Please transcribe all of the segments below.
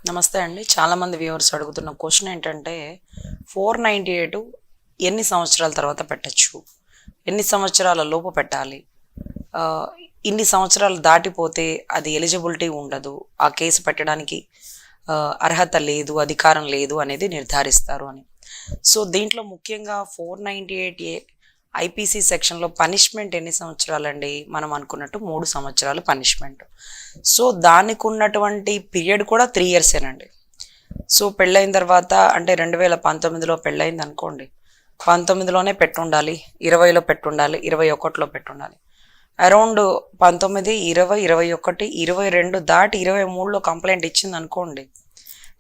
నమస్తే అండి. చాలామంది వ్యూవర్స్ అడుగుతున్న క్వశ్చన్ ఏంటంటే 498 ఎన్ని సంవత్సరాల తర్వాత పెట్టచ్చు? ఎన్ని సంవత్సరాల లోపు పెట్టాలి? ఆహ్, ఇన్ని సంవత్సరాలు దాటిపోతే అది ఎలిజిబిలిటీ ఉండదు. ఆ కేసు పెట్టడానికి అర్హత లేదు, అధికారం లేదు అనేది నిర్ధారిస్తారు అని. సో, దీంట్లో ముఖ్యంగా 498 ఐపీసీ సెక్షన్‌లో పనిష్మెంట్ ఎన్ని సంవత్సరాలండి? మనం అనుకున్నట్టు 3 సంవత్సరాలు పనిష్మెంట్. సో, దానికున్నటువంటి పీరియడ్ కూడా 3 ఇయర్సేనండి. సో, పెళ్ళైన తర్వాత అంటే 2019లో పెళ్ళయిందనుకోండి. 19లోనే పెట్టుండాలి, 20లో పెట్టుండాలి, 21లో పెట్టుండాలి. అరౌండ్ 19, 20, 21, 22 దాటి 23లో కంప్లెయింట్ ఇచ్చిందనుకోండి.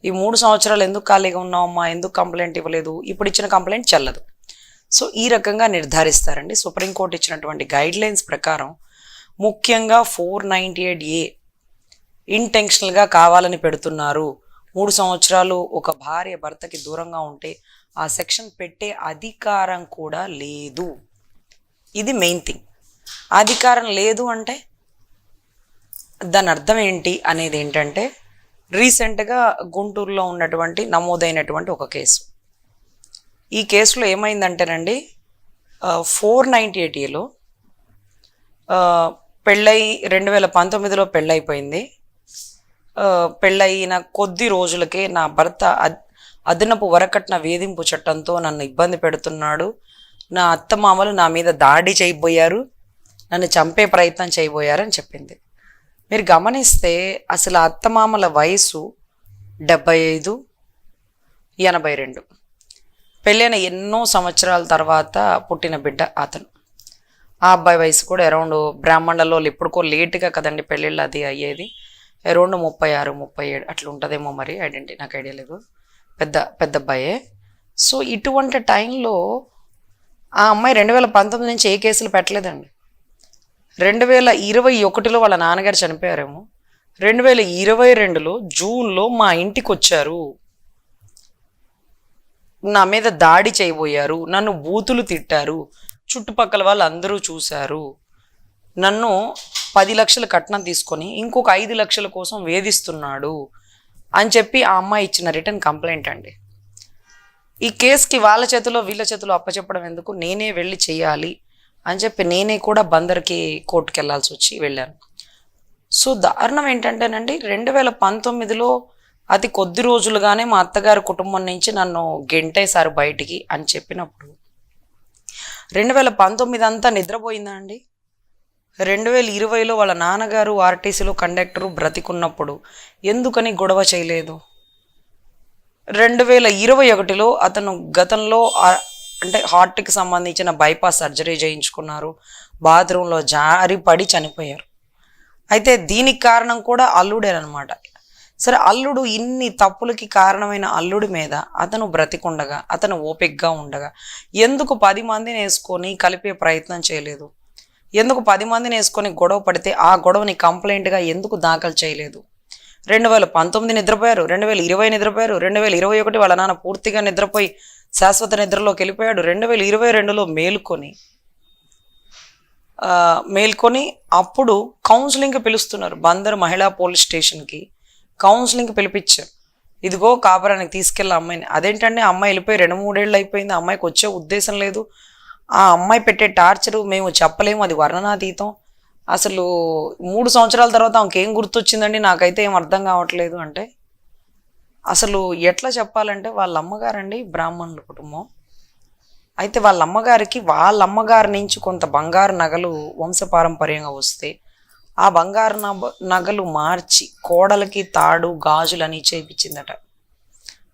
ఈ 3 సంవత్సరాలు ఎందుకు ఖాళీగా ఉన్నావమ్మా? ఎందుకు కంప్లెయింట్ ఇవ్వలేదు? ఇప్పుడు ఇచ్చిన కంప్లెయింట్ చెల్లదు. సో, ఈ రకంగా నిర్ధారిస్తారండి. సుప్రీంకోర్టు ఇచ్చినటువంటి గైడ్లైన్స్ ప్రకారం ముఖ్యంగా 498A ఇంటెన్షనల్గా కావాలని పెడుతున్నారు. 3 సంవత్సరాలు ఒక భార్య భర్తకి దూరంగా ఉంటే ఆ సెక్షన్ పెట్టే అధికారం కూడా లేదు. ఇది మెయిన్ థింగ్. అధికారం లేదు అంటే దాని అర్థం ఏంటి అనేది ఏంటంటే, రీసెంట్గా గుంటూరులో ఉన్నటువంటి నమోదైనటువంటి ఒక కేసు. ఈ కేసులో ఏమైందంటేనండి, 498Aలో పెళ్ళై 2019లో పెళ్ళైపోయింది. పెళ్ళయిన కొద్ది రోజులకే నా భర్త అదనపు వరకట్న వేధింపు చట్టంతో నన్ను ఇబ్బంది పెడుతున్నాడు, నా అత్తమామలు నా మీద దాడి చేయబోయారు, నన్ను చంపే ప్రయత్నం చేయబోయారని చెప్పింది. మీరు గమనిస్తే అసలు ఆ అత్తమామల వయసు 75, 82. పెళ్ళైన ఎన్నో సంవత్సరాల తర్వాత పుట్టిన బిడ్డ అతను. ఆ అబ్బాయి వయసు కూడా అరౌండ్ బ్రాహ్మణులలో ఎప్పుడుకో లేటుగా కదండి పెళ్ళిళ్ళు అది అయ్యేది. అరౌండ్ 36, 37 అట్లా ఉంటుందేమో, మరి నాకు ఐడియా లేదు. పెద్ద అబ్బాయే. సో, ఇటువంటి టైంలో ఆ అమ్మాయి 2019 నుంచి ఏ కేసులు పెట్టలేదండి. 2021లో వాళ్ళ నాన్నగారు చనిపోయారేమో. 2022లో జూన్లో మా ఇంటికి వచ్చారు, నా మీద దాడి చేయబోయారు, నన్ను బూతులు తిట్టారు, చుట్టుపక్కల వాళ్ళు అందరూ చూశారు, నన్ను 10 లక్షల కట్నం తీసుకొని ఇంకొక 5 లక్షల కోసం వేధిస్తున్నాడు అని చెప్పి ఆ అమ్మాయి ఇచ్చిన రిటర్న్ కంప్లైంట్ అండి. ఈ కేసుకి వాళ్ళ చేతిలో వీళ్ళ చేతిలో అప్పచెప్పడం ఎందుకు, నేనే వెళ్ళి చెయ్యాలి అని చెప్పి నేనే కూడా బందర్కి కోర్టుకు వెళ్ళాల్సి వచ్చి వెళ్ళాను. సో, దారుణం ఏంటంటేనండి, 2019లో అతి కొద్ది రోజులుగానే మా అత్తగారి కుటుంబం నుంచి నన్ను గెంటేశారు బయటికి అని చెప్పినప్పుడు 2019 అంతా నిద్రపోయిందా అండి? 2020లో వాళ్ళ నాన్నగారు ఆర్టీసీలో కండక్టరు బ్రతికున్నప్పుడు ఎందుకని గొడవ చేయలేదు? 2021లో అతను గతంలో అంటే హార్ట్కి సంబంధించిన బైపాస్ సర్జరీ చేయించుకున్నారు, బాత్రూంలో జారి పడి చనిపోయారు. అయితే దీనికి కారణం కూడా అల్లుడేనమాట. సరే, అల్లుడు ఇన్ని తప్పులకి కారణమైన అల్లుడి మీద అతను బ్రతికుండగా, అతను ఓపికగా ఉండగా ఎందుకు 10 మందిని వేసుకొని కలిపే ప్రయత్నం చేయలేదు? ఎందుకు 10 మందిని వేసుకొని గొడవ పడితే ఆ గొడవని కంప్లైంట్గా ఎందుకు దాఖలు చేయలేదు? 2019 నిద్రపోయారు, 2020 నిద్రపోయారు, 2021 వాళ్ళ నాన్న పూర్తిగా నిద్రపోయి శాశ్వత నిద్రలోకి వెళ్ళిపోయాడు. 2022లో మేల్కొని అప్పుడు కౌన్సిలింగ్కి పిలుస్తున్నారు. బందర్ మహిళా పోలీస్ స్టేషన్కి కౌన్సిలింగ్కి పిలిపించారు. ఇదిగో కాపురానికి తీసుకెళ్ళి అమ్మాయిని. అదేంటంటే అమ్మాయి వెళ్ళిపోయి 2-3 ఏళ్ళు అయిపోయింది, అమ్మాయికి వచ్చే ఉద్దేశం లేదు. ఆ అమ్మాయి పెట్టే టార్చరు మేము చెప్పలేము, అది వర్ణనాతీతం. అసలు 3 సంవత్సరాల తర్వాత ఆమెకేం గుర్తొచ్చిందండి, నాకైతే ఏం అర్థం కావట్లేదు అంటే, అసలు ఎట్లా చెప్పాలంటే వాళ్ళ అమ్మగారండి బ్రాహ్మణుల కుటుంబం. అయితే వాళ్ళ అమ్మగారి నుంచి కొంత బంగారు నగలు వంశపారంపర్యంగా వస్తే ఆ బంగారు నగలు మార్చి కోడలకి తాడు గాజులని చేయించిందట.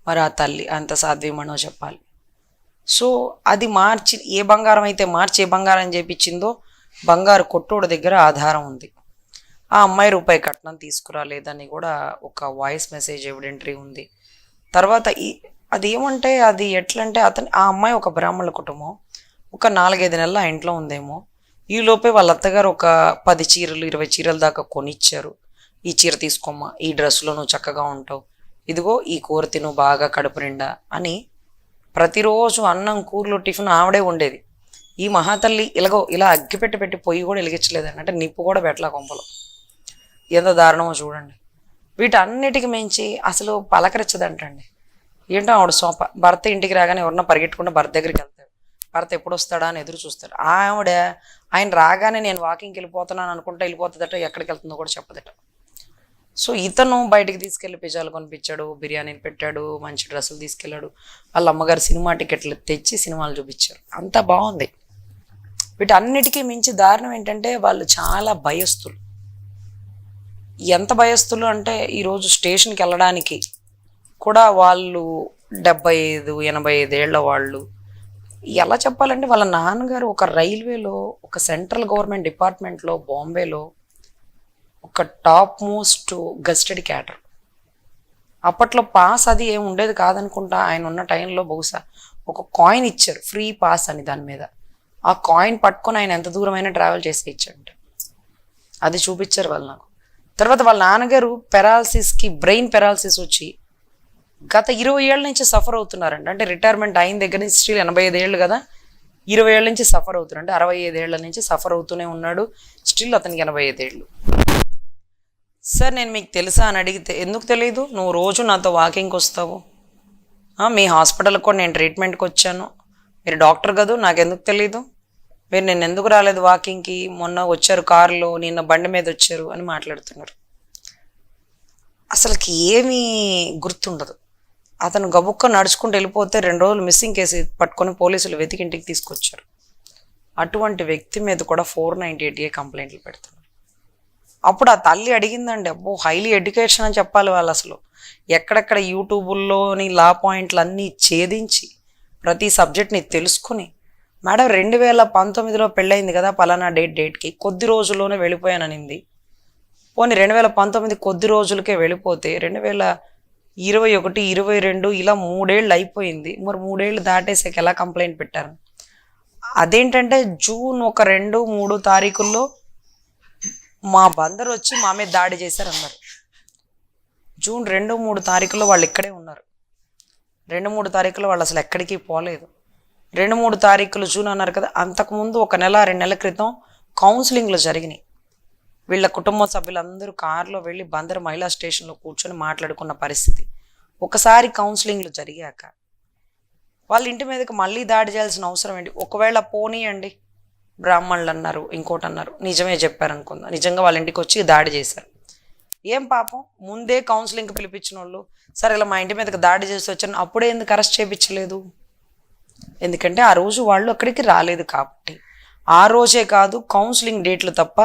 మరి ఆ తల్లి అంత సాధ్యమనో చెప్పాలి. సో, అది మార్చి ఏ బంగారం అయితే మార్చి ఏ బంగారం చేయించిందో బంగారు కొట్టోడు దగ్గర ఆధారం ఉంది. ఆ అమ్మాయి రూపాయి కట్నం తీసుకురాలేదని కూడా ఒక వాయిస్ మెసేజ్ ఎవిడెంటరీ ఉంది. తర్వాత అది ఏమంటే అది ఎట్లంటే ఆ అమ్మాయి ఒక బ్రాహ్మణుల కుటుంబం, ఒక 4-5 నెలలు ఆ ఇంట్లో ఉందేమో. ఈ లోపే వాళ్ళ అత్తగారు ఒక 10 చీరలు 20 చీరల దాకా కొనిచ్చారు. ఈ చీర తీసుకోమ్మా, ఈ డ్రెస్సులో నువ్వు చక్కగా ఉంటావు, ఇదిగో ఈ కూర తిను బాగా కడుపు నిండా అని ప్రతిరోజు అన్నం కూరలు టిఫిన్ ఆవిడే ఉండేది. ఈ మహాతల్లి ఇలా అగ్గిపెట్టి పొయ్యి కూడా వెలిగించలేదండి. అంటే నిప్పు కూడా పెట్టలా కొంపలో. ఎంత దారుణమో చూడండి. వీటన్నిటికి మించి అసలు పలకరించదంటండి. ఏంటో ఆవిడ సోప. భర్త ఇంటికి రాగానే ఎవరన్నా పరిగెట్టుకుంటే భర్త దగ్గరికి వెళ్తాడు. భర్త ఎప్పుడు వస్తాడా అని ఎదురు చూస్తారు. ఆవిడ ఆయన రాగానే నేను వాకింగ్కి వెళ్ళిపోతున్నాను అనుకుంటా వెళ్ళిపోతుందట, ఎక్కడికి వెళ్తుందో కూడా చెప్పదట. సో ఇతను బయటికి తీసుకెళ్ళి పిజ్జాలు కొనిపించాడు, బిర్యానీలు పెట్టాడు, మంచి డ్రెస్సులు తీసుకెళ్ళాడు, వాళ్ళ అమ్మగారు సినిమా టికెట్లు తెచ్చి సినిమాలు చూపించారు. అంతా బాగుంది. వీటన్నిటికీ మించి దారుణం ఏంటంటే వాళ్ళు చాలా భయస్థులు. ఎంత భయస్థులు అంటే ఈరోజు స్టేషన్కి వెళ్ళడానికి కూడా వాళ్ళు 75-85 ఏళ్ల వాళ్ళు. ఎలా చెప్పాలంటే వాళ్ళ నాన్నగారు ఒక రైల్వేలో, ఒక సెంట్రల్ గవర్నమెంట్ డిపార్ట్మెంట్లో బాంబేలో ఒక టాప్ మోస్ట్ గస్టెడ్ క్యాడర్. అప్పట్లో పాస్ అది ఏమి ఉండేది కాదనుకుంటా. ఆయన ఉన్న టైంలో బహుశా ఒక కాయిన్ ఇచ్చారు, ఫ్రీ పాస్ అని. దాని మీద ఆ కాయిన్ పట్టుకొని ఆయన ఎంత దూరమైనా ట్రావెల్ చేసి ఇచ్చారంట. అది చూపించారు వాళ్ళు నాకు. తర్వాత వాళ్ళ నాన్నగారు పెరాలసిస్కి, బ్రెయిన్ పెరాలసిస్ వచ్చి గత 20 ఏళ్ళ నుంచి సఫర్ అవుతున్నారంట. అంటే రిటైర్మెంట్ అయిన దగ్గర నుంచి స్టిల్ 85 ఏళ్ళు కదా, 20 ఏళ్ళ నుంచి సఫర్ అవుతున్నాడు. అంటే 65 ఏళ్ల నుంచి సఫర్ అవుతూనే ఉన్నాడు. స్టిల్ అతనికి 85 ఏళ్ళు. సార్ నేను మీకు తెలుసా అని అడిగితే, ఎందుకు తెలియదు, నువ్వు రోజు నాతో వాకింగ్కి వస్తావు, మీ హాస్పిటల్కి కూడా నేను ట్రీట్మెంట్కి వచ్చాను, మీరు డాక్టర్ కదా, నాకెందుకు తెలీదు, మీరు నేను ఎందుకు రాలేదు వాకింగ్కి, మొన్న వచ్చారు కారులో, నిన్న బండి మీద వచ్చారు అని మాట్లాడుతున్నారు. అసలుకి ఏమీ గుర్తుండదు. అతను గబుక్క నడుచుకుంటూ వెళ్ళిపోతే 2 రోజులు మిస్సింగ్ కేసు పట్టుకొని పోలీసులు వెతికి ఇంటికి తీసుకొచ్చారు. అటువంటి వ్యక్తి మీద కూడా 498A కంప్లైంట్లు పెడుతున్నారు. అప్పుడు ఆ తల్లి అడిగిందండి, అబ్బో హైలీ ఎడ్యుకేషన్ అని చెప్పాలి వాళ్ళు. అసలు ఎక్కడెక్కడ యూట్యూబుల్లోని లా పాయింట్లు అన్నీ ఛేదించి ప్రతి సబ్జెక్ట్ని తెలుసుకుని, మేడం 2019లో పెళ్ళయింది కదా, పలానా డేట్కి కొద్ది రోజుల్లోనే వెళ్ళిపోయాననింది. పోనీ 2019 కొద్ది రోజులకే వెళ్ళిపోతే 2021, 22 ఇలా 3 ఏళ్ళు అయిపోయింది. మరి 3 ఏళ్ళు దాటేసాక ఎలా కంప్లైంట్ పెట్టారు? అదేంటంటే జూన్ 1, 2, 3 తారీఖుల్లో మా బందర్ వచ్చి మా మీద దాడి చేశారు అన్నారు. జూన్ 2, 3 తారీఖుల్లో వాళ్ళు ఇక్కడే ఉన్నారు. 2, 3 తారీఖులో వాళ్ళు అసలు ఎక్కడికి పోలేదు. 2, 3 తారీఖులు జూన్ అన్నారు కదా, అంతకుముందు 1 నెల 2 నెలల క్రితం కౌన్సిలింగ్లు జరిగినాయి. వీళ్ళ కుటుంబ సభ్యులందరూ కారులో వెళ్ళి బందర్ మహిళా స్టేషన్లో కూర్చొని మాట్లాడుకున్న పరిస్థితి. ఒకసారి కౌన్సిలింగ్లు జరిగాక వాళ్ళ ఇంటి మీదకి మళ్ళీ దాడి చేయాల్సిన అవసరం ఏంటి? ఒకవేళ పోనీయండి, బ్రాహ్మణులు అన్నారు, ఇంకోటి అన్నారు, నిజమే చెప్పారు అనుకుందాం, నిజంగా వాళ్ళ ఇంటికి వచ్చి దాడి చేశారు. ఏం పాపం, ముందే కౌన్సిలింగ్కి పిలిపించిన వాళ్ళు సరే ఇలా మా ఇంటి మీదకి దాడి చేసి వచ్చాను, అప్పుడే ఎందుకు అరెస్ట్ చేయించలేదు? ఎందుకంటే ఆ రోజు వాళ్ళు అక్కడికి రాలేదు కాబట్టి. ఆ రోజే కాదు, కౌన్సిలింగ్ డేట్లు తప్ప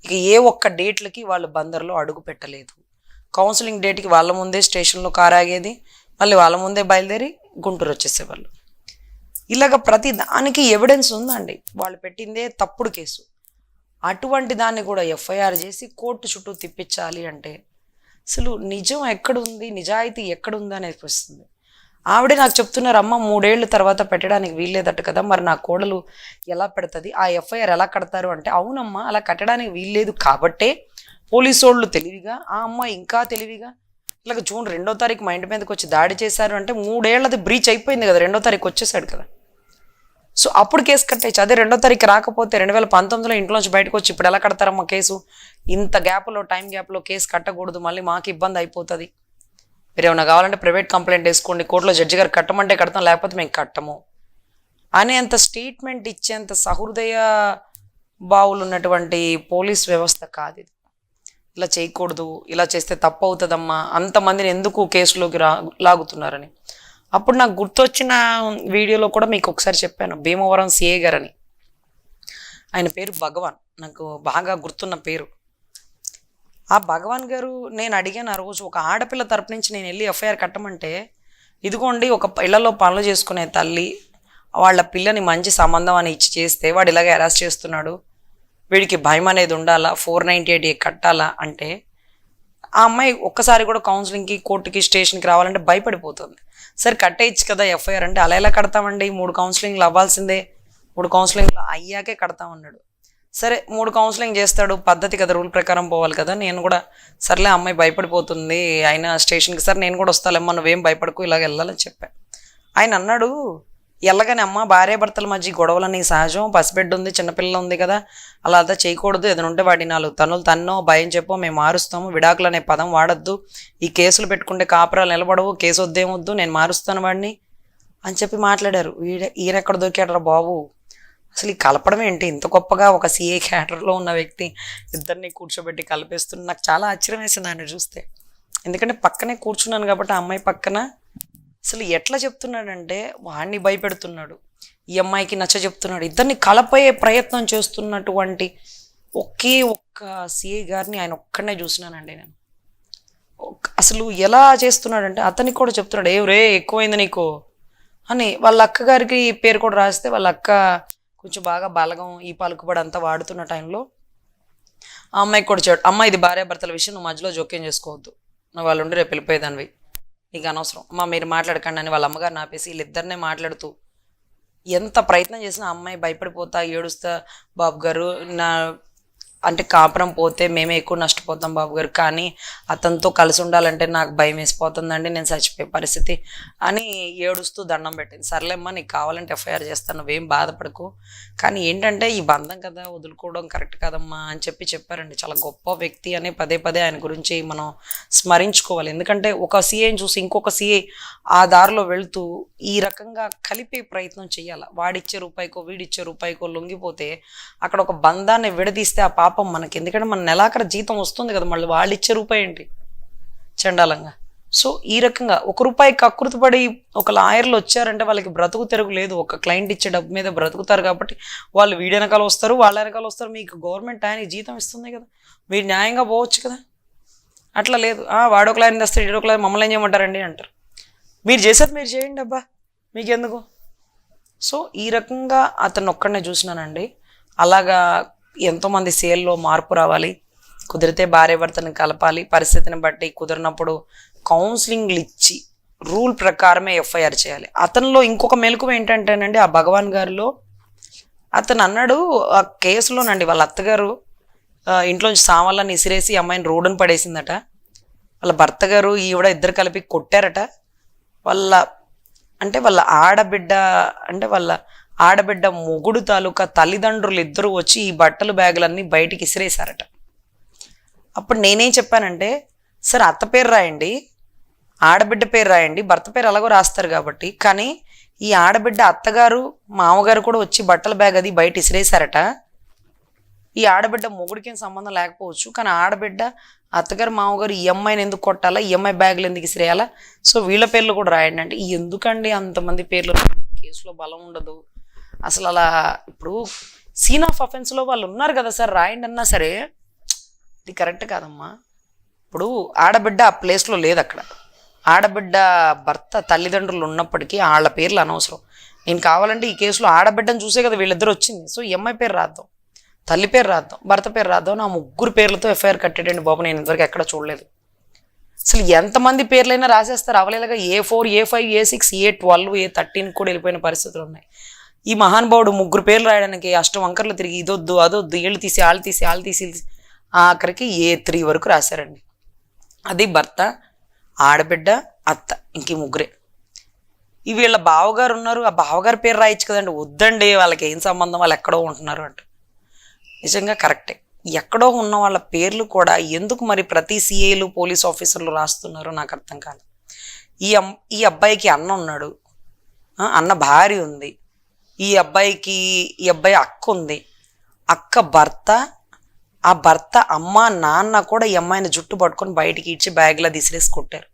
ఇక ఏ ఒక్క డేట్లకి వాళ్ళు బందర్లో అడుగు పెట్టలేదు. కౌన్సిలింగ్ డేట్కి వాళ్ళ ముందే స్టేషన్లో కారు ఆగేది, మళ్ళీ వాళ్ళ ముందే బయలుదేరి గుంటూరు వచ్చేసేవాళ్ళు. ఇలాగ ప్రతి దానికి ఎవిడెన్స్ ఉందండి. వాళ్ళు పెట్టిందే తప్పుడు కేసు. అటువంటి దాన్ని కూడా ఎఫ్ఐఆర్ చేసి కోర్టు చుట్టూ తిప్పించాలి అంటే అసలు నిజం ఎక్కడుంది, నిజాయితీ ఎక్కడుంది అనేది వస్తుంది. ఆవిడే నాకు చెప్తున్నారు, అమ్మ 3 ఏళ్ళ తర్వాత పెట్టడానికి వీల్లేదట కదా, మరి నా కోడలు ఎలా పెడుతుంది, ఆ ఎఫ్ఐఆర్ ఎలా కడతారు అంటే, అవునమ్మా అలా కట్టడానికి వీల్లేదు కాబట్టే పోలీసు వాళ్ళు తెలివిగా, ఆ అమ్మాయి ఇంకా తెలివిగా ఇలాగ జూన్ 2వ తారీఖు మా ఇంటి మీదకి వచ్చి దాడి చేశారు అంటే 3 ఏళ్ళది బ్రీచ్ అయిపోయింది కదా, 2వ తారీఖు వచ్చేసాడు కదా. సో అప్పుడు కేసు కట్టేయచ్చు. అదే 2వ తారీఖు రాకపోతే 2019లో ఇంట్లోంచి బయటకు వచ్చి ఇప్పుడు ఎలా కడతారమ్మా కేసు? ఇంత గ్యాప్లో, టైం గ్యాప్లో కేసు కట్టకూడదు, మళ్ళీ మాకు ఇబ్బంది అయిపోతుంది. మీరు ఏమైనా కావాలంటే ప్రైవేట్ కంప్లైంట్ వేసుకోండి, కోర్టులో జడ్జి గారు కట్టమంటే కడతాం, లేకపోతే మేము కట్టము అనేంత స్టేట్మెంట్ ఇచ్చేంత సహృదయ బావులు ఉన్నటువంటి పోలీస్ వ్యవస్థ కాదు ఇది. ఇలా చేయకూడదు, ఇలా చేస్తే తప్పు అవుతుందమ్మా, అంతమందిని ఎందుకు కేసులోకి లాగుతున్నారని. అప్పుడు నాకు గుర్తొచ్చిన వీడియోలో కూడా మీకు ఒకసారి చెప్పాను, భీమవరం సిఏ గారని, ఆయన పేరు భగవాన్, నాకు బాగా గుర్తున్న పేరు. ఆ భగవాన్ గారు, నేను అడిగాను ఆ రోజు, ఒక ఆడపిల్ల తరపు నుంచి నేను వెళ్ళి ఎఫ్ఐఆర్ కట్టమంటే, ఇదిగోండి ఒక ఇళ్లలో పనులు చేసుకునే తల్లి వాళ్ళ పిల్లని మంచి సంబంధం అని ఇచ్చి చేస్తే వాడు ఇలాగే అరెస్ట్ చేస్తున్నాడు, వీడికి భయం అనేది ఉండాలా, 498A కట్టాలా అంటే, ఆ అమ్మాయి ఒక్కసారి కూడా కౌన్సిలింగ్కి, కోర్టుకి, స్టేషన్కి రావాలంటే భయపడిపోతుంది. సరే కట్టేయచ్చు కదా ఎఫ్ఐఆర్ అంటే, అలా ఎలా కడతామండి, 3 కౌన్సిలింగ్లు అవ్వాల్సిందే, 3 కౌన్సిలింగ్లు అయ్యాకే కడతామన్నాడు. సరే 3 కౌన్సిలింగ్ చేస్తాడు, పద్ధతి కదా, రూల్ ప్రకారం పోవాలి కదా. నేను కూడా సర్లే అమ్మాయి భయపడిపోతుంది, ఆయన స్టేషన్కి సార్ నేను కూడా వస్తాలేమ్మా, నువ్వేం భయపడకు, ఇలాగ వెళ్ళాలని చెప్పాను. ఆయన అన్నాడు, ఎల్లగానే అమ్మ భార్యాభర్తల మధ్య గొడవలని సహజం, పసిబిడ్డ ఉంది, చిన్నపిల్ల ఉంది కదా, అలా అదా చేయకూడదు, ఏదైనా ఉంటే వాడి 4 తన్నులు తన్నో భయం చెప్పో మేము మారుస్తాము, విడాకులు అనే పదం వాడద్దు, ఈ కేసులు పెట్టుకుంటే కాపురాలు నిలబడవు, కేసు వద్దేమొద్దు, నేను మారుస్తాను వాడిని అని చెప్పి మాట్లాడారు. ఈయనెక్కడ దొరికాడరా బాబు, అసలు ఈ కలపడం ఏంటి, ఇంత గొప్పగా ఒక సిఏ క్యాడర్లో ఉన్న వ్యక్తి ఇద్దరిని కూర్చోబెట్టి కలిపేస్తున్న నాకు చాలా ఆశ్చర్యం వేసింది ఆయన చూస్తే. ఎందుకంటే పక్కనే కూర్చున్నాను కాబట్టి ఆ అమ్మాయి పక్కన అసలు ఎట్లా చెప్తున్నాడంటే వాడిని భయపెడుతున్నాడు, ఈ అమ్మాయికి నచ్చ చెప్తున్నాడు, ఇద్దరిని కలపే ప్రయత్నం చేస్తున్నటువంటి ఒకే ఒక్క సిఏ గారిని ఆయన ఒక్కడనే చూసినానండి నేను. అసలు ఎలా చేస్తున్నాడంటే అతనికి కూడా చెప్తున్నాడు, ఏ రే ఎక్కువైంది నీకు అని. వాళ్ళ అక్క గారికి పేరు కూడా రాస్తే వాళ్ళ అక్క కొంచెం బాగా బలగం ఈ పలుకుబడి అంతా వాడుతున్న టైంలో ఆ అమ్మాయికి కూడా చెప్పాడు, అమ్మ ఇది భార్యాభర్తల విషయం, నువ్వు మధ్యలో జోక్యం చేసుకోవద్దు, నువ్వు వాళ్ళు ఉండి రేపు వెళ్ళిపోయేదానివి, నీకు అనవసరం అమ్మ మీరు మాట్లాడకండి అని వాళ్ళ అమ్మగారిని ఆపేసి వీళ్ళిద్దరినే మాట్లాడుతూ ఎంత ప్రయత్నం చేసినా అమ్మాయి భయపడిపోతా ఏడుస్తా, బాబు గారు నా అంటే కాపురం పోతే మేమే ఎక్కువ నష్టపోతాం బాబు గారు, కానీ అతనితో కలిసి ఉండాలంటే నాకు భయం వేసిపోతుందండి, నేను చచ్చిపోయే పరిస్థితి అని ఏడుస్తూ దండం పెట్టింది. సర్లేమ్మా నీకు కావాలంటే ఎఫ్ఐఆర్ చేస్తాను, నువ్వేం బాధపడకు, కానీ ఏంటంటే ఈ బంధం కదా వదులుకోవడం కరెక్ట్ కదమ్మా అని చెప్పారండి. చాలా గొప్ప వ్యక్తి అని పదే పదే ఆయన గురించి మనం స్మరించుకోవాలి. ఎందుకంటే ఒక సీఏని చూసి ఇంకొక సీఏ ఆ దారిలో వెళ్తూ ఈ రకంగా కలిపే ప్రయత్నం చేయాలి. వాడిచ్చే రూపాయికో వీడిచ్చే రూపాయికో లొంగిపోతే అక్కడ ఒక బంధాన్ని విడదీస్తే ఆ పాపం మనకి, ఎందుకంటే మన నెలాఖర జీతం వస్తుంది కదా, మళ్ళీ వాళ్ళు ఇచ్చే రూపాయి ఏంటి చండాలంగా. సో ఈ రకంగా 1 రూపాయి కకృతిపడి ఒక లాయర్లు వచ్చారంటే వాళ్ళకి బ్రతుకు తెరుగు లేదు, ఒక క్లయింట్ ఇచ్చే డబ్బు మీద బ్రతుకుతారు కాబట్టి వాళ్ళు వీడి వెనకాల వస్తారు, వాళ్ళ వెనకాల వస్తారు. మీకు గవర్నమెంట్ ఆయనకి జీతం ఇస్తుంది కదా, మీరు న్యాయంగా పోవచ్చు కదా, అట్లా లేదు. వాడు ఒక లాయర్ని తెస్తారు, ఈడొక లాయర్, మమ్మల్ని ఏం చేయమంటారండి అంటారు. మీరు చేసేది మీరు చేయండి అబ్బా, మీకెందుకు. సో ఈ రకంగా అతను ఒక్కడనే చూసినానండి. అలాగా ఎంతోమంది సేల్లో మార్పు రావాలి, కుదిరితే భార్యాభర్తని కలపాలి, పరిస్థితిని బట్టి కుదిరినప్పుడు కౌన్సిలింగ్లు ఇచ్చి రూల్ ప్రకారమే ఎఫ్ఐఆర్ చేయాలి. అతనిలో ఇంకొక మెలకువ ఏంటంటేనండి, ఆ భగవాన్ గారిలో అతను అన్నాడు ఆ కేసులోనండి వాళ్ళ అత్తగారు ఇంట్లోంచి సామాన్లను ఇసిరేసి అమ్మాయిని రోడ్డును పడేసిందట, వాళ్ళ భర్త గారు ఈవిడ ఇద్దరు కలిపి కొట్టారట, వాళ్ళ ఆడబిడ్డ మొగుడు తాలూకా తల్లిదండ్రులు ఇద్దరు వచ్చి ఈ బట్టలు బ్యాగులన్నీ బయటికి ఇసిరేశారట. అప్పుడు నేనేం చెప్పానంటే, సరే అత్త పేరు రాయండి, ఆడబిడ్డ పేరు రాయండి, భర్త పేరు అలాగో రాస్తారు కాబట్టి, కానీ ఈ ఆడబిడ్డ అత్తగారు మామగారు కూడా వచ్చి బట్టల బ్యాగ్ అది బయట ఇసిరేశారట. ఈ ఆడబిడ్డ మొగుడికేం సంబంధం లేకపోవచ్చు, కానీ ఆడబిడ్డ అత్తగారు మామగారు ఈ అమ్మాయిని ఎందుకు కొట్టాలా, ఈ అమ్మాయి బ్యాగులు ఎందుకు ఇసిరేయాలా, సో వీళ్ళ పేర్లు కూడా రాయండి అంటే, ఎందుకండి అంతమంది పేర్లు, కేసులో బలం ఉండదు అసలు. అలా ఇప్పుడు సీన్ ఆఫ్ అఫెన్స్లో వాళ్ళు ఉన్నారు కదా సార్, రాయండి అన్నా సరే ఇది కరెక్ట్ కాదమ్మా. ఇప్పుడు ఆడబిడ్డ ఆ ప్లేస్లో లేదు, అక్కడ ఆడబిడ్డ భర్త తల్లిదండ్రులు ఉన్నప్పటికీ వాళ్ళ పేర్లు అనవసరం. నేను కావాలంటే ఈ కేసులో ఆడబిడ్డను చూసే కదా వీళ్ళిద్దరు వచ్చింది, సో ఈ అమ్మాయి పేరు రాద్దాం, తల్లి పేరు రాద్దాం, భర్త పేరు రాద్దాం, నా 3 పేర్లతో ఎఫ్ఐఆర్ కట్టేటండి బాబు, నేను ఇంతవరకు ఎక్కడ చూడలేదు. అసలు ఎంతమంది పేర్లైనా రాసేస్తారు అవలేలాగా, A4 A5 A6 A12 A13 కూడా వెళ్ళిపోయిన పరిస్థితులు ఉన్నాయి. ఈ మహానుభావుడు 3 పేర్లు రాయడానికి అష్టవంకర్లు తిరిగి ఇదొద్దు అదొద్దు, ఏళ్ళు తీసి వాళ్ళు తీసి ఆఖరికి A3 వరకు రాశారండి. అది భర్త, ఆడబిడ్డ, అత్త, ఇంక 3. వీళ్ళ బావగారు ఉన్నారు, ఆ బావగారి పేరు రాయొచ్చు కదండి, వద్దండి వాళ్ళకి ఏం సంబంధం, వాళ్ళు ఎక్కడో ఉంటున్నారు అంట. నిజంగా కరెక్టే, ఎక్కడో ఉన్న వాళ్ళ పేర్లు కూడా ఎందుకు మరి ప్రతి సిఐలు పోలీస్ ఆఫీసర్లు రాస్తున్నారో నాకు అర్థం కాదు. ఈ అబ్బాయికి అన్న ఉన్నాడు, అన్న భార్య ఉంది, ఈ అబ్బాయి అక్క ఉంది, అక్క భర్త, ఆ భర్త అమ్మ నాన్న కూడా ఈ అమ్మాయిని జుట్టు పట్టుకొని బయటికి ఇచ్చి బ్యాగ్లో తీసిరేసి కొట్టారు.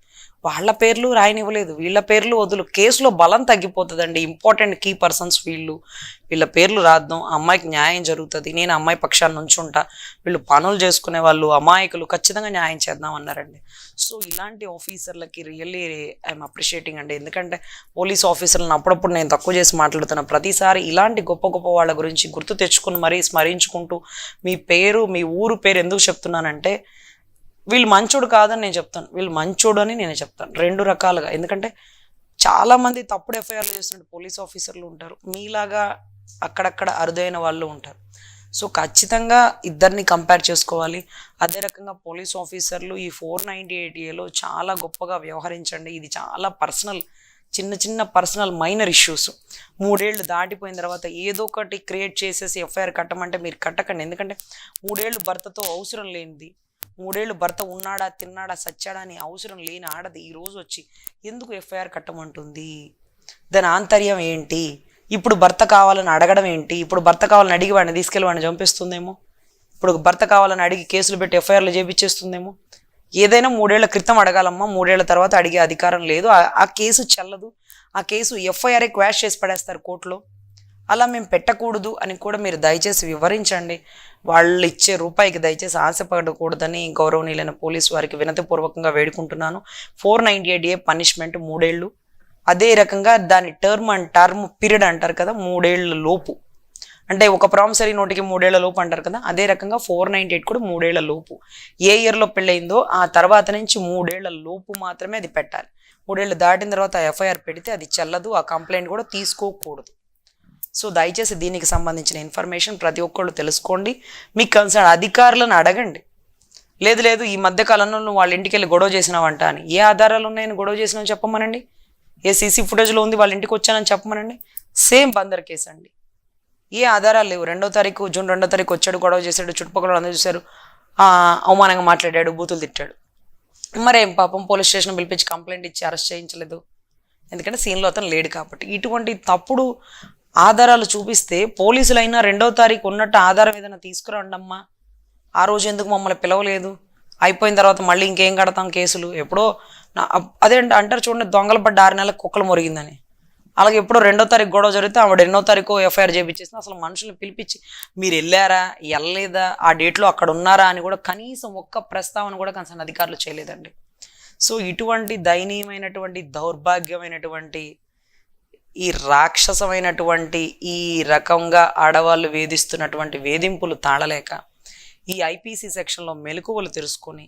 వాళ్ళ పేర్లు రాయనివ్వలేదు, వీళ్ళ పేర్లు వదులు, కేసులో బలం తగ్గిపోతుందండి. ఇంపార్టెంట్ కీ పర్సన్స్ వీళ్ళ పేర్లు రాద్దాం, అమ్మాయికి న్యాయం జరుగుతుంది, నేను అమ్మాయి పక్షాన్ని నుంచుంటా, వీళ్ళు పనులు చేసుకునే వాళ్ళు అమాయకులు, ఖచ్చితంగా న్యాయం చేద్దాం అన్నారండి. సో ఇలాంటి ఆఫీసర్లకి రియల్లీ ఐఎమ్ అప్రిషియేటింగ్ అండి. ఎందుకంటే పోలీస్ ఆఫీసర్లను అప్పుడప్పుడు నేను తక్కువ చేసి మాట్లాడుతున్నా, ప్రతిసారి ఇలాంటి గొప్ప గొప్ప వాళ్ళ గురించి గుర్తు తెచ్చుకుని మరీ స్మరించుకుంటూ మీ ఊరు పేరు ఎందుకు చెప్తున్నానంటే, వీళ్ళు మంచోడు కాదని నేను చెప్తాను, వీళ్ళు మంచోడు అని నేను చెప్తాను 2 రకాలుగా. ఎందుకంటే చాలామంది తప్పుడు ఎఫ్ఐఆర్లు చేస్తున్న పోలీస్ ఆఫీసర్లు ఉంటారు, మీలాగా అక్కడక్కడ అరుదైన వాళ్ళు ఉంటారు. సో ఖచ్చితంగా ఇద్దరిని కంపేర్ చేసుకోవాలి. అదే రకంగా పోలీస్ ఆఫీసర్లు ఈ 498A చాలా గొప్పగా వ్యవహరించండి. ఇది చాలా పర్సనల్, చిన్న చిన్న పర్సనల్ మైనర్ ఇష్యూస్ 3 ఏళ్ళు దాటిపోయిన తర్వాత ఏదో ఒకటి క్రియేట్ చేసేసి ఎఫ్ఐఆర్ కట్టమంటే మీరు కట్టకండి. ఎందుకంటే 3 ఏళ్ళు భర్తతో అవసరం లేనిది, 3 ఏళ్ళు భర్త ఉన్నాడా తిన్నాడా సచ్చాడా అని అవసరం లేని ఆడది ఈరోజు వచ్చి ఎందుకు ఎఫ్ఐఆర్ కట్టమంటుంది? దాని ఆంతర్యం ఏంటి? ఇప్పుడు భర్త కావాలని అడగడం ఏంటి? ఇప్పుడు భర్త కావాలని అడిగి వాడిని తీసుకెళ్ళి వాడిని చంపేస్తుందేమో, ఇప్పుడు భర్త కావాలని అడిగి కేసులు పెట్టి ఎఫ్ఐఆర్లు చేపించేస్తుందేమో. ఏదైనా 3 ఏళ్ల క్రితం అడగాలమ్మా, 3 ఏళ్ల తర్వాత అడిగే అధికారం లేదు. ఆ కేసు చెల్లదు. ఆ కేసు ఎఫ్ఐఆర్ఏ క్వాష్ చేసి పడేస్తారు కోర్టులో. అలా మేము పెట్టకూడదు అని కూడా మీరు దయచేసి వివరించండి. వాళ్ళు ఇచ్చే రూపాయికి దయచేసి ఆశపడకూడదని గౌరవనీయులైన పోలీసు వారికి వినతిపూర్వకంగా వేడుకుంటున్నాను. 498A పనిష్మెంట్ 3 ఏళ్ళు. అదే రకంగా దాని టర్మ్ పీరియడ్ అంటారు కదా, 3 ఏళ్ల లోపు. అంటే ఒక ప్రామిసరీ నోటికి 3 ఏళ్ల లోపు అంటారు కదా, అదే రకంగా 498 కూడా 3 ఏళ్ల లోపు. ఏ ఇయర్లో పెళ్ళయిందో ఆ తర్వాత నుంచి 3 ఏళ్ల లోపు మాత్రమే అది పెట్టాలి. 3 ఏళ్ళు దాటిన తర్వాత ఎఫ్ఐఆర్ పెడితే అది చెల్లదు, ఆ కంప్లైంట్ కూడా తీసుకోకూడదు. సో దయచేసి దీనికి సంబంధించిన ఇన్ఫర్మేషన్ ప్రతి ఒక్కళ్ళు తెలుసుకోండి. మీ కన్సర్న్ అధికారులను అడగండి. లేదు ఈ మధ్యకాలంలో నువ్వు వాళ్ళ ఇంటికి వెళ్ళి గొడవ చేసినావంట అని, ఏ ఆధారాలు ఉన్నాయని గొడవ చేసినావని చెప్పమనండి. ఏ సీసీ ఫుటేజ్లో ఉంది వాళ్ళ ఇంటికి వచ్చానని చెప్పమనండి. సేమ్ బందర్ కేసు అండి. ఏ ఆధారాలు లేవు. జూన్ 2వ తారీఖు వచ్చాడు, గొడవ చేశాడు, చుట్టుపక్కల అందరూ చూశారు, అవమానంగా మాట్లాడాడు, బూతులు తిట్టాడు. మరేం పాపం పోలీస్ స్టేషన్ పిలిపించి కంప్లైంట్ ఇచ్చి అరెస్ట్ చేయించలేదు, ఎందుకంటే సీన్లో అతను లేడు కాబట్టి. ఇటువంటి తప్పుడు ఆధారాలు చూపిస్తే పోలీసులైనా 2వ తారీఖు ఉన్నట్టు ఆధారం ఏదైనా తీసుకురండి అమ్మా. ఆ రోజు ఎందుకు మమ్మల్ని పిలవలేదు? అయిపోయిన తర్వాత మళ్ళీ ఇంకేం కడతాం కేసులు? ఎప్పుడో అదే అంటారు చూడండి, దొంగలు పడ్డ 6 నెలలకు కుక్కలు మురిగిందని. అలాగే ఎప్పుడో 2వ తారీఖు గొడవ జరిగితే ఆవిడ 2వ తారీఖు ఎఫ్ఐఆర్ చేయించేసింది. అసలు మనుషుల్ని పిలిపించి మీరు వెళ్ళారా, వెళ్ళలేదా, ఆ డేట్లో అక్కడ ఉన్నారా అని కూడా కనీసం ఒక్క ప్రస్తావన కూడా కన్సర్న్ అధికారులు చేయలేదండి. సో ఇటువంటి దయనీయమైనటువంటి దౌర్భాగ్యమైనటువంటి ఈ రాక్షసమైనటువంటి ఈ రకంగా ఆడవాళ్ళు వేధిస్తున్నటువంటి వేధింపులు తాళలేక ఈ ఐపీసీ సెక్షన్లో మెలకువలు తెలుసుకొని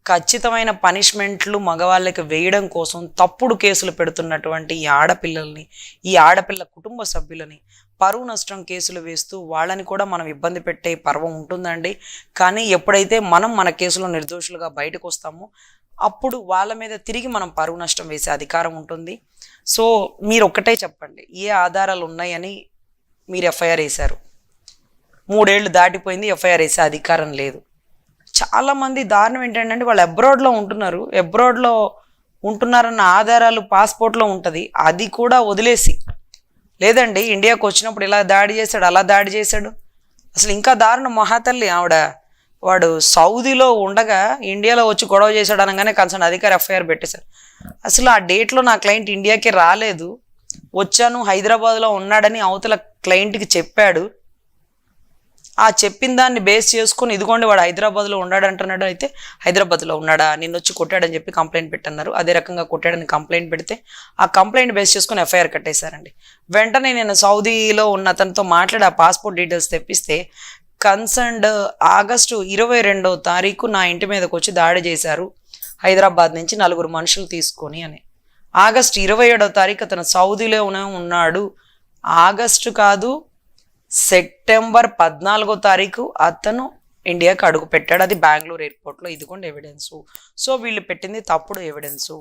ఖచ్చితమైన పనిష్మెంట్లు మగవాళ్ళకి వేయడం కోసం తప్పుడు కేసులు పెడుతున్నటువంటి ఈ ఆడపిల్లల్ని, ఈ ఆడపిల్ల కుటుంబ సభ్యులని పరువు నష్టం కేసులు వేస్తూ వాళ్ళని కూడా మనం ఇబ్బంది పెట్టే పర్వం ఉంటుందండి. కానీ ఎప్పుడైతే మనం మన కేసులో నిర్దోషులుగా బయటకు వస్తామో అప్పుడు వాళ్ళ మీద తిరిగి మనం పరువు నష్టం వేసే అధికారం ఉంటుంది. సో మీరు ఒక్కటే చెప్పండి, ఏ ఆధారాలు ఉన్నాయని మీరు ఎఫ్ఐఆర్ వేశారు? 3 ఏళ్ళు దాటిపోయింది, ఎఫ్ఐఆర్ వేసే అధికారం లేదు. చాలామంది దారుణం ఏంటంటే వాళ్ళు అబ్రాడ్లో ఉంటున్నారన్న ఆధారాలు పాస్పోర్ట్లో ఉంటుంది, అది కూడా వదిలేసి లేదండి ఇండియాకు వచ్చినప్పుడు ఇలా దాడి చేశాడు, అలా దాడి చేశాడు. అసలు ఇంకా దారుణం మహాతల్లి వాడు సౌదీలో ఉండగా ఇండియాలో వచ్చి గొడవ చేశాడు అనగానే కన్సర్న్ అధికారి ఎఫ్ఐఆర్ పెట్టేశారు. అసలు ఆ డేట్లో నా క్లయింట్ ఇండియాకి రాలేదు, వచ్చాను హైదరాబాద్లో ఉన్నాడని అవతల క్లయింట్కి చెప్పాడు. ఆ చెప్పిన దాన్ని బేస్ చేసుకొని ఇదిగోండి వాడు హైదరాబాద్లో ఉన్నాడు అంటున్నాడు. అయితే హైదరాబాద్లో ఉన్నాడా, నిన్ను వచ్చి కొట్టాడని చెప్పి కంప్లైంట్ పెట్టన్నారు. అదే రకంగా కొట్టాడని కంప్లైంట్ పెడితే ఆ కంప్లైంట్ బేస్ చేసుకొని ఎఫ్ఐఆర్ కట్టేశారండి. వెంటనే నేను సౌదీలో ఉన్న అతనితో మాట్లాడి ఆ పాస్పోర్ట్ డీటెయిల్స్ తెప్పిస్తే కన్సర్న్డ్ ఆగస్టు 22వ తారీఖు నా ఇంటి మీదకి వచ్చి దాడి చేశారు హైదరాబాద్ నుంచి 4 మనుషులు తీసుకొని అని. ఆగస్టు 27వ తారీఖు అతను సౌదీలోనే ఉన్నాడు. ఆగస్టు కాదు, సెప్టెంబర్ 14వ తారీఖు అతను ఇండియాకి అడుగు పెట్టాడు, అది బెంగళూరు ఎయిర్పోర్ట్లో. ఇదిగోండి ఎవిడెన్సు. సో వీళ్ళు పెట్టింది తప్పుడు ఎవిడెన్సు,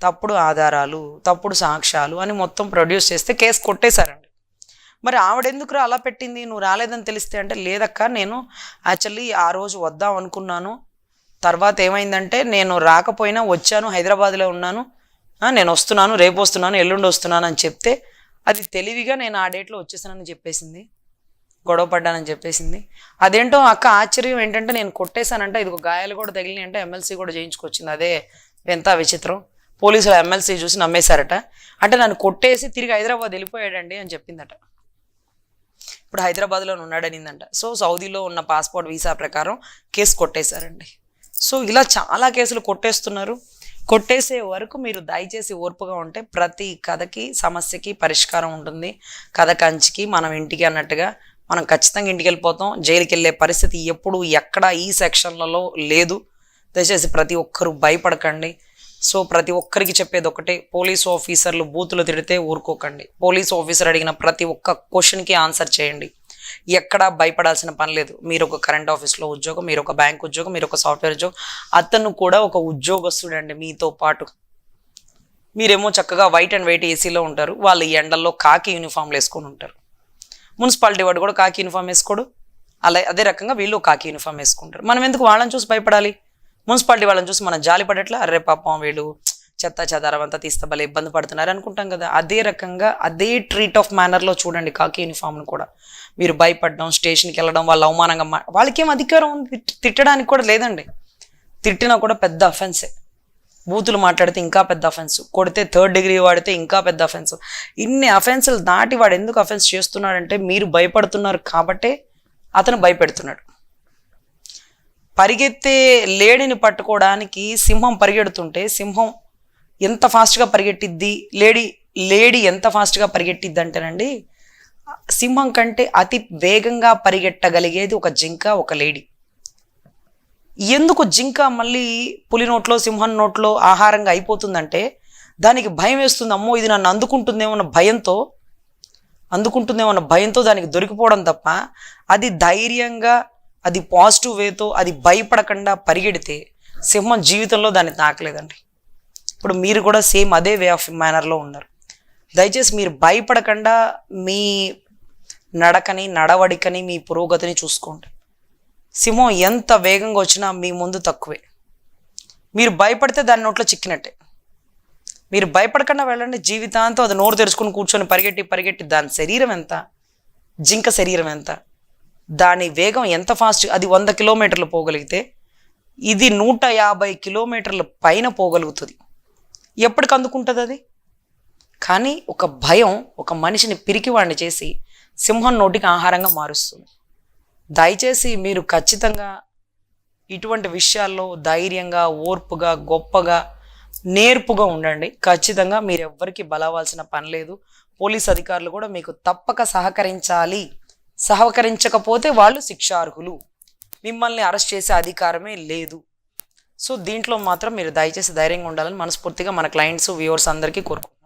తప్పుడు ఆధారాలు, తప్పుడు సాక్ష్యాలు అని మొత్తం ప్రొడ్యూస్ చేస్తే కేసు కొట్టేశారండి. మరి ఆవిడెందుకు అలా పెట్టింది, నువ్వు రాలేదని తెలిస్తే అంటే లేదక్క నేను యాక్చువల్లీ ఆ రోజు వద్దాం అనుకున్నాను, తర్వాత ఏమైందంటే నేను రాకపోయినా వచ్చాను, హైదరాబాద్లో ఉన్నాను, నేను వస్తున్నాను, రేపు వస్తున్నాను, ఎల్లుండి వస్తున్నాను అని చెప్తే అది తెలివిగా నేను ఆ డేట్లో వచ్చేసానని చెప్పేసింది, గొడవ పడ్డానని చెప్పేసింది. అదేంటో అక్క ఆశ్చర్యం ఏంటంటే నేను కొట్టేశానంటే ఇదిగో గాయాలు కూడా తగిలినాయి అంటే ఎమ్మెల్సీ కూడా చేయించుకొచ్చింది. అదే ఎంత విచిత్రం, పోలీసులు ఎమ్మెల్సీ చూసి నమ్మేశారట. అంటే నన్ను కొట్టేసి తిరిగి హైదరాబాద్ వెళ్ళిపోయాడండి అని చెప్పిందట. ఇప్పుడు హైదరాబాద్లో ఉన్నాడనిందంట. సో సౌదీలో ఉన్న పాస్పోర్ట్ వీసా ప్రకారం కేసు కొట్టేశారండి. సో ఇలా చాలా కేసులు కొట్టేస్తున్నారు. కొట్టేసే వరకు మీరు దయచేసి ఓర్పుగా ఉంటే ప్రతి కథకి సమస్యకి పరిష్కారం ఉంటుంది. కథ కంచికి మనం ఇంటికి అన్నట్టుగా మనం ఖచ్చితంగా ఇంటికి వెళ్ళిపోతాం. జైలుకి వెళ్ళే పరిస్థితి ఎప్పుడు ఎక్కడ ఈ సెక్షన్లలో లేదు. దయచేసి ప్రతి ఒక్కరూ భయపడకండి. సో ప్రతి ఒక్కరికి చెప్పేది ఒకటే, పోలీస్ ఆఫీసర్లు బూతులు తిడితే ఊరుకోకండి. పోలీస్ ఆఫీసర్ అడిగిన ప్రతి ఒక్క క్వశ్చన్కి ఆన్సర్ చేయండి. ఎక్కడా భయపడాల్సిన పని లేదు. మీరు ఒక కరెంట్ ఆఫీస్లో ఉద్యోగం, మీరు ఒక బ్యాంక్ ఉద్యోగం, మీరు ఒక సాఫ్ట్వేర్ ఉద్యోగం, అతను కూడా ఒక ఉద్యోగస్తుడండి మీతో పాటు. మీరేమో చక్కగా వైట్ అండ్ వైట్ ఏసీలో ఉంటారు, వాళ్ళు ఈ ఎండల్లో కాకి యూనిఫామ్లు వేసుకొని ఉంటారు. మున్సిపాలిటీ వాడు కూడా కాకి యూనిఫామ్ వేసుకోడు, అదే రకంగా వీళ్ళు కాకి యూనిఫామ్ వేసుకుంటారు. మనం ఎందుకు వాళ్ళని చూసి భయపడాలి? మున్సిపాలిటీ వాళ్ళని చూసి మనం జాలి పడట్లా, అరే పాపం వీళ్ళు చెత్త చెదారం అంతా తీస్తే భలే ఇబ్బంది పడుతున్నారు అనుకుంటాం కదా. అదే రకంగా అదే ట్రీట్ ఆఫ్ మేనర్లో చూడండి కాకి యూనిఫామ్ను కూడా. మీరు భయపడడం, స్టేషన్కి వెళ్ళడం, వాళ్ళ అవమానంగా వాళ్ళకేం అధికారం ఉంది తిట్టడానికి కూడా లేదండి. తిట్టినా కూడా పెద్ద అఫెన్సే. బూతులు మాట్లాడితే ఇంకా పెద్ద అఫెన్స్, కొడితే 3rd డిగ్రీ వాడితే ఇంకా పెద్ద అఫెన్స్. ఇన్ని అఫెన్సులు దాటి వాడు ఎందుకు అఫెన్స్ చేస్తున్నాడంటే మీరు భయపడుతున్నారు కాబట్టే అతను భయపెడుతున్నాడు. పరిగెత్తే లేడిని పట్టుకోవడానికి సింహం పరిగెడుతుంటే సింహం ఎంత ఫాస్ట్గా పరిగెట్టిద్ది, లేడీ ఎంత ఫాస్ట్గా పరిగెట్టిద్ది అంటేనండి, సింహం కంటే అతి వేగంగా పరిగెట్టగలిగేది ఒక జింక, ఒక లేడీ. ఎందుకు జింక మళ్ళీ పులి నోట్లో సింహం నోట్లో ఆహారంగా అయిపోతుందంటే దానికి భయం వేస్తుంది. అమ్మో ఇది నన్ను అందుకుంటుందేమో భయంతో దానికి దొరికిపోవడం తప్ప అది ధైర్యంగా, అది పాజిటివ్ వేతో, అది భయపడకుండా పరిగెడితే సింహం జీవితంలో దాన్ని తాకలేదండి. ఇప్పుడు మీరు కూడా సేమ్ అదే వే ఆఫ్ మేనర్లో ఉన్నారు. దయచేసి మీరు భయపడకుండా మీ నడకని, నడవడికని, మీ పురోగతిని చూసుకోండి. సింహం ఎంత వేగంగా వచ్చినా మీ ముందు తక్కువే. మీరు భయపడితే దాని నోట్లో చిక్కినట్టే. మీరు భయపడకుండా వెళ్ళండి, జీవితాంతం అది నోరు తెరుచుకుని కూర్చొని పరిగెట్టి దాని శరీరం ఎంత, జింక శరీరం ఎంత, దాని వేగం ఎంత ఫాస్ట్, అది 100 కిలోమీటర్లు పోగలిగితే ఇది 150 కిలోమీటర్ల పైన పోగలుగుతుంది. ఎప్పటికి అందుకుంటుంది అది? కానీ ఒక భయం ఒక మనిషిని పిరికివాడిని చేసి సింహం నోటికి ఆహారంగా మారుస్తుంది. దయచేసి మీరు ఖచ్చితంగా ఇటువంటి విషయాల్లో ధైర్యంగా, ఓర్పుగా, గొప్పగా, నేర్పుగా ఉండండి. ఖచ్చితంగా మీరు ఎవ్వరికి బలవాల్సిన పని లేదు. పోలీస్ అధికారులు కూడా మీకు తప్పక సహకరించాలి. సహకరించకపోతే వాళ్ళు శిక్షార్హులు, మిమ్మల్ని అరెస్ట్ చేసే అధికారమే లేదు. సో దీంట్లో మాత్రం మీరు దయచేసి ధైర్యంగా ఉండాలని మనస్ఫూర్తిగా మన క్లయింట్స్, వ్యూవర్స్ అందరికీ కోరుకుంటున్నాను.